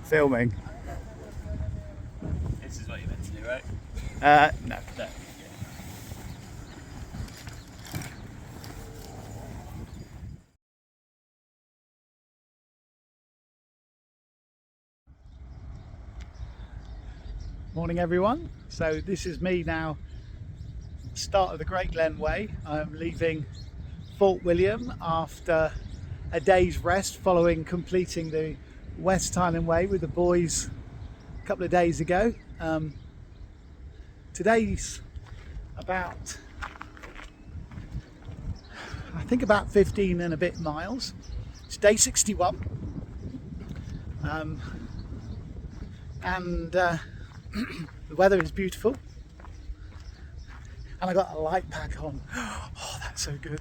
Filming. This is what you're meant to do, right? No. Morning everyone. So this is me now, start of the Great Glen Way. I'm leaving Fort William after a day's rest following completing the West Highland Way with the boys a couple of days ago. Today's about, I think about 15 and a bit miles. It's day 61. The weather is beautiful, and I got a light pack on. Oh, that's so good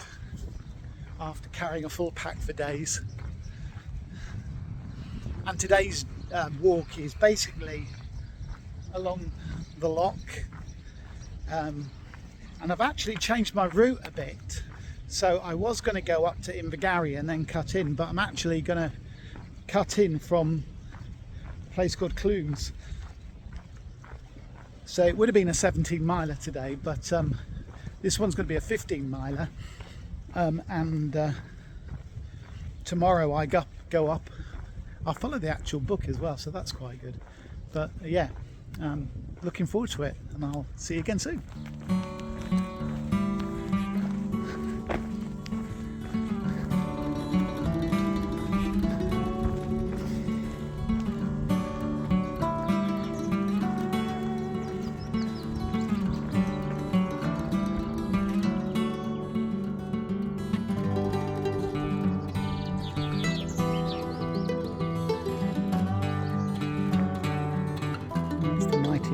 after carrying a full pack for days. And today's walk is basically along the lock, and I've actually changed my route a bit. So I was going to go up to Invergary and then cut in, but I'm actually going to cut in from a place called Clunes. So it would have been a 17 miler today, but this one's going to be a 15 miler, and tomorrow I go up. I'll follow the actual book as well, so that's quite good. But yeah, looking forward to it, and I'll see you again soon.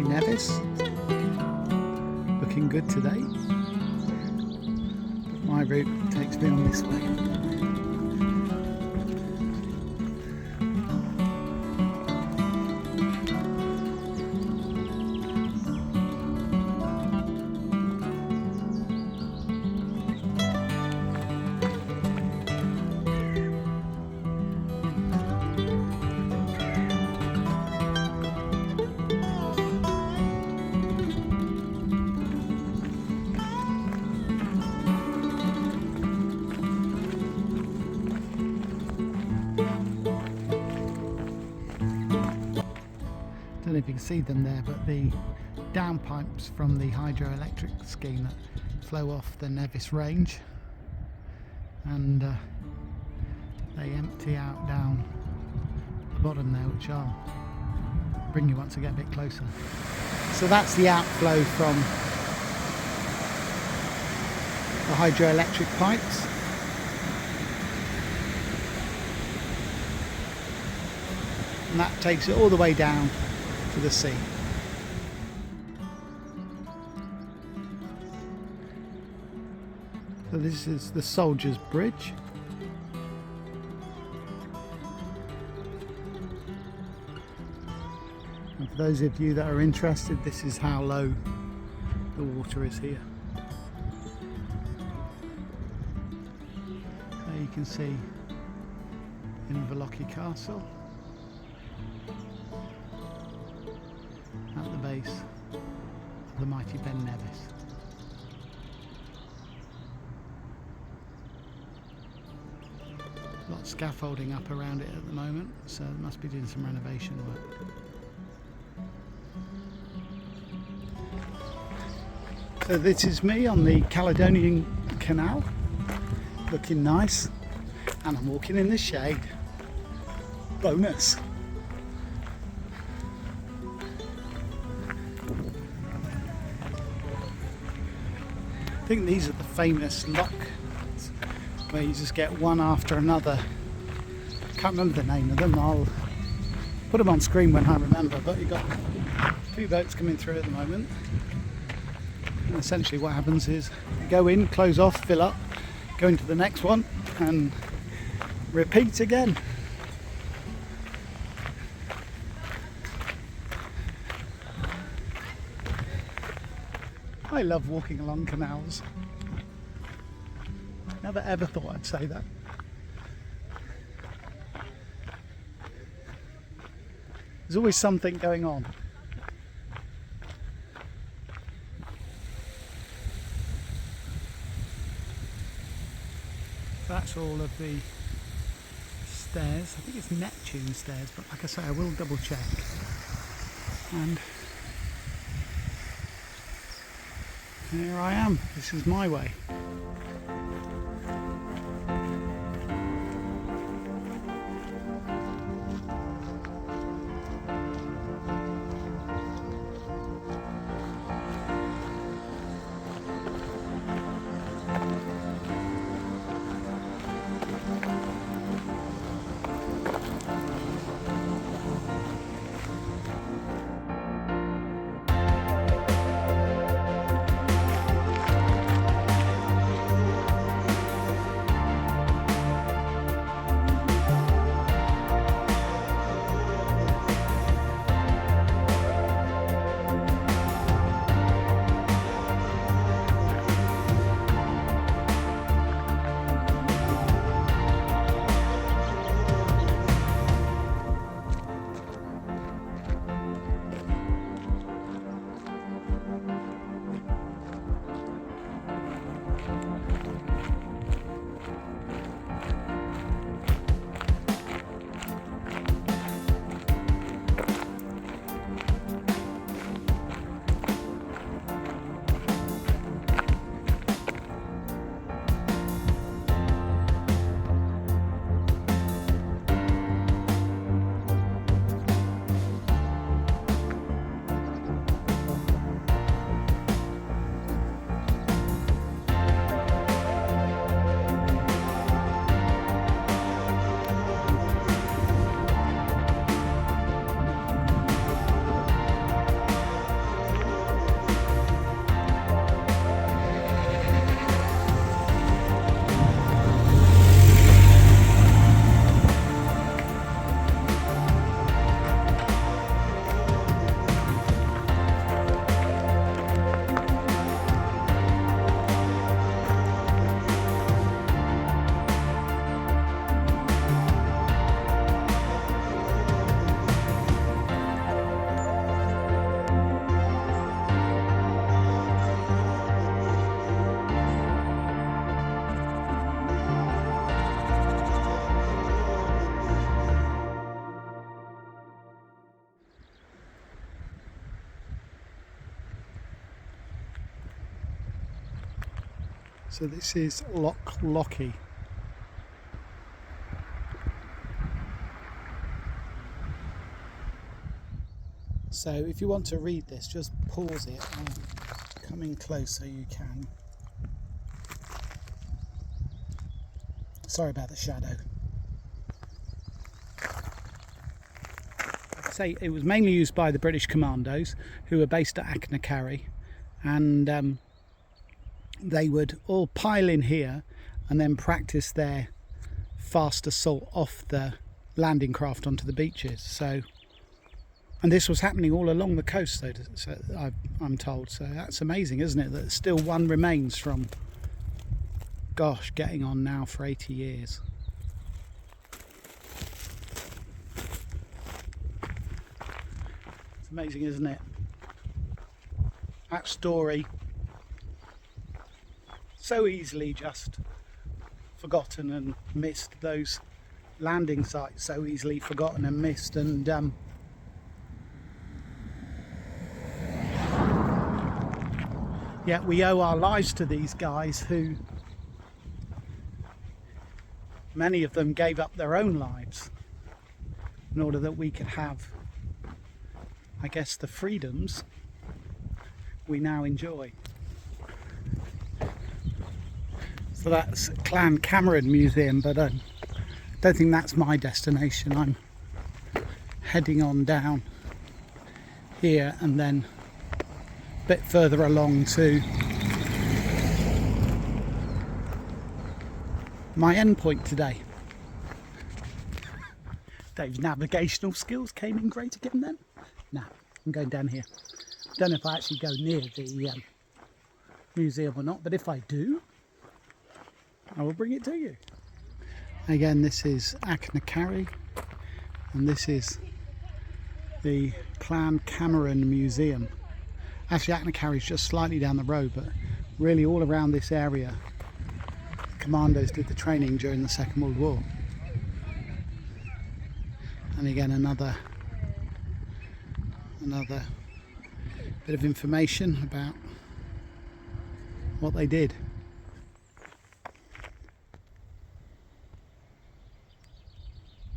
Nevis, looking good today, but my route takes me on this way. I don't know if you can see them there, but the downpipes from the hydroelectric scheme that flow off the Nevis range, and they empty out down the bottom there, which I'll bring you once I get a bit closer. So that's the outflow from the hydroelectric pipes. And that takes it all the way down to the sea. So this is the Soldiers Bridge. And for those of you that are interested, this is how low the water is here. There you can see Inverlochie Castle at the base of the mighty Ben Nevis. A lot of scaffolding up around it at the moment, so they must be doing some renovation work. So this is me on the Caledonian Canal, looking nice, and I'm walking in the shade. Bonus! I think these are the famous locks where you just get one after another. Can't remember the name of them. I'll put them on screen when I remember, but you've got two boats coming through at the moment. And essentially what happens is you go in, close off, fill up, go into the next one and repeat again. I love walking along canals. Never ever thought I'd say that. There's always something going on. That's all of the stairs. I think it's Neptune stairs, but like I say, I will double check. And here I am. This is my way. So this is Loch Lochy. So if you want to read this, just pause it and come in close so you can. Sorry about the shadow. Like I say, it was mainly used by the British Commandos who were based at Achnacarry, and they would all pile in here and then practice their fast assault off the landing craft onto the beaches. So, and this was happening all along the coast, so I'm told. So that's amazing, isn't it? That still one remains from, gosh, getting on now for 80 years. It's amazing, isn't it? That story, so easily just forgotten and missed. Those landing sites so easily forgotten and missed, and yet we owe our lives to these guys who, many of them gave up their own lives in order that we could have, I guess, the freedoms we now enjoy. So that's Clan Cameron Museum, but I don't think that's my destination. I'm heading on down here and then a bit further along to my end point today. Dave's navigational skills came in great again then. Now I'm going down here. Don't know if I actually go near museum or not, but if I do, I will bring it to you. Again, this is Achnacarry, and this is the Clan Cameron Museum. Actually, Achnacarry is just slightly down the road, but really all around this area, commandos did the training during the Second World War. And again, another bit of information about what they did.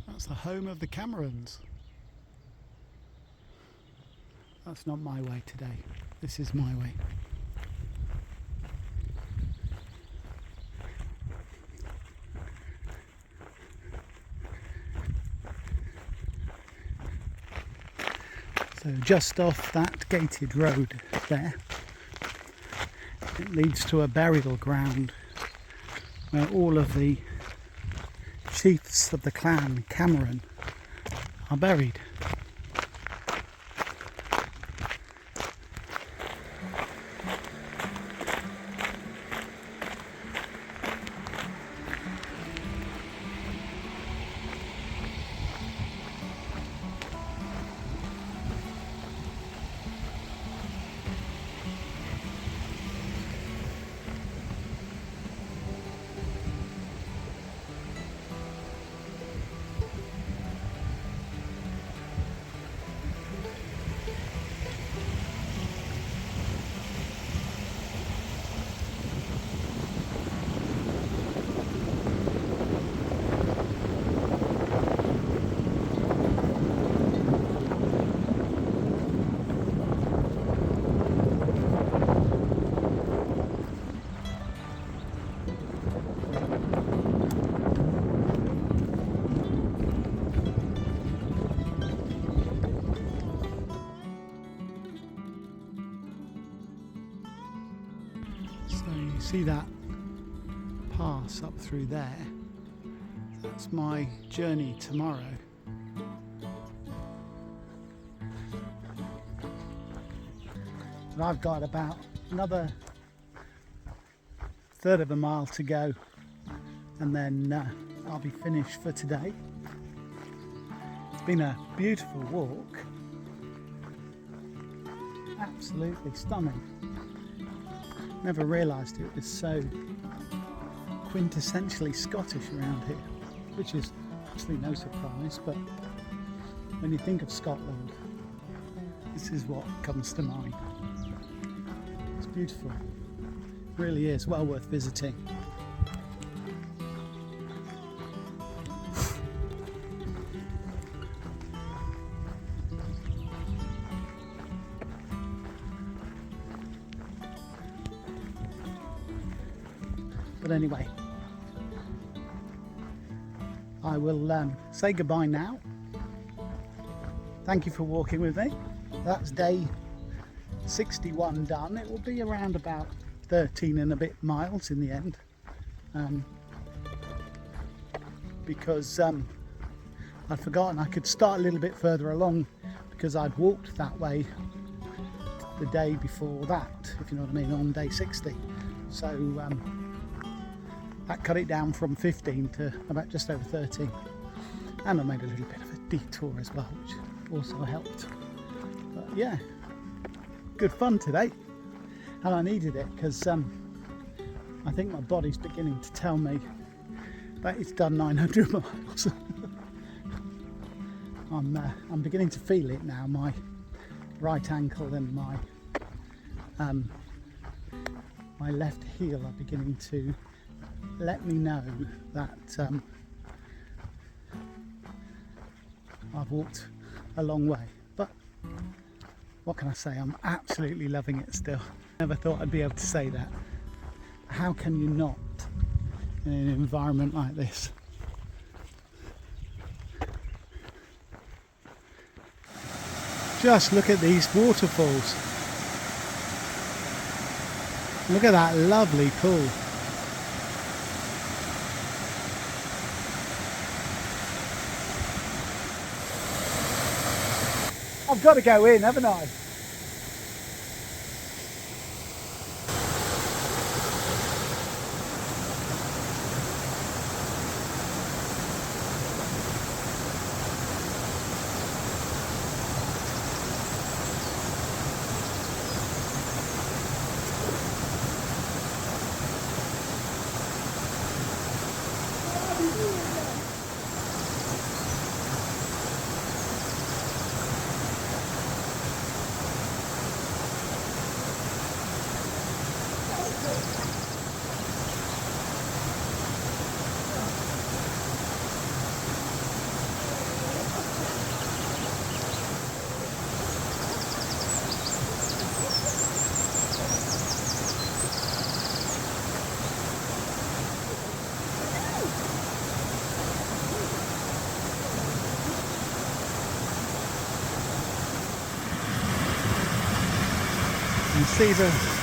That's the home of the Camerons. That's not my way today. This is my way. So just off that gated road there, it leads to a burial ground where all of the chiefs of the clan Cameron are buried. So you see that pass up through there. That's my journey tomorrow. But I've got about another third of a mile to go, and then I'll be finished for today. It's been a beautiful walk, absolutely stunning. Never realised it was so quintessentially Scottish around here, which is actually no surprise, but when you think of Scotland, this is what comes to mind. It's beautiful, it really is, well worth visiting. But anyway, I will say goodbye now. Thank you for walking with me. That's day 61 done. It will be around about 13 and a bit miles in the end, because I'd forgotten I could start a little bit further along because I'd walked that way the day before that, if you know what I mean, on day 60. So that cut it down from 15 to about just over 13. And I made a little bit of a detour as well, which also helped. But yeah, good fun today. And I needed it because I think my body's beginning to tell me that it's done 900 miles. I'm beginning to feel it now. My right ankle and my left heel are beginning to let me know that I've walked a long way. But what can I say? I'm absolutely loving it still. Never thought I'd be able to say that. How can you not in an environment like this? Just look at these waterfalls. Look at that lovely pool. I've got to go in, haven't I? You see the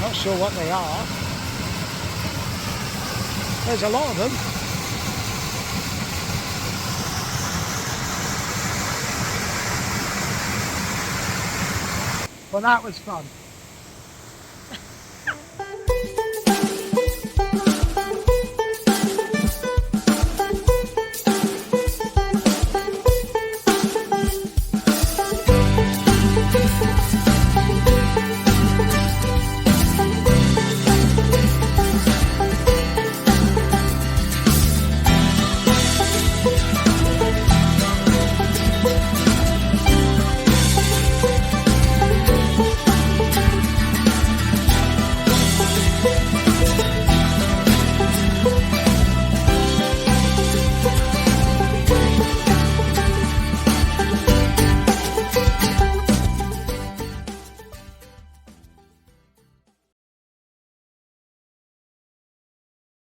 not sure what they are. There's a lot of them. Well, that was fun.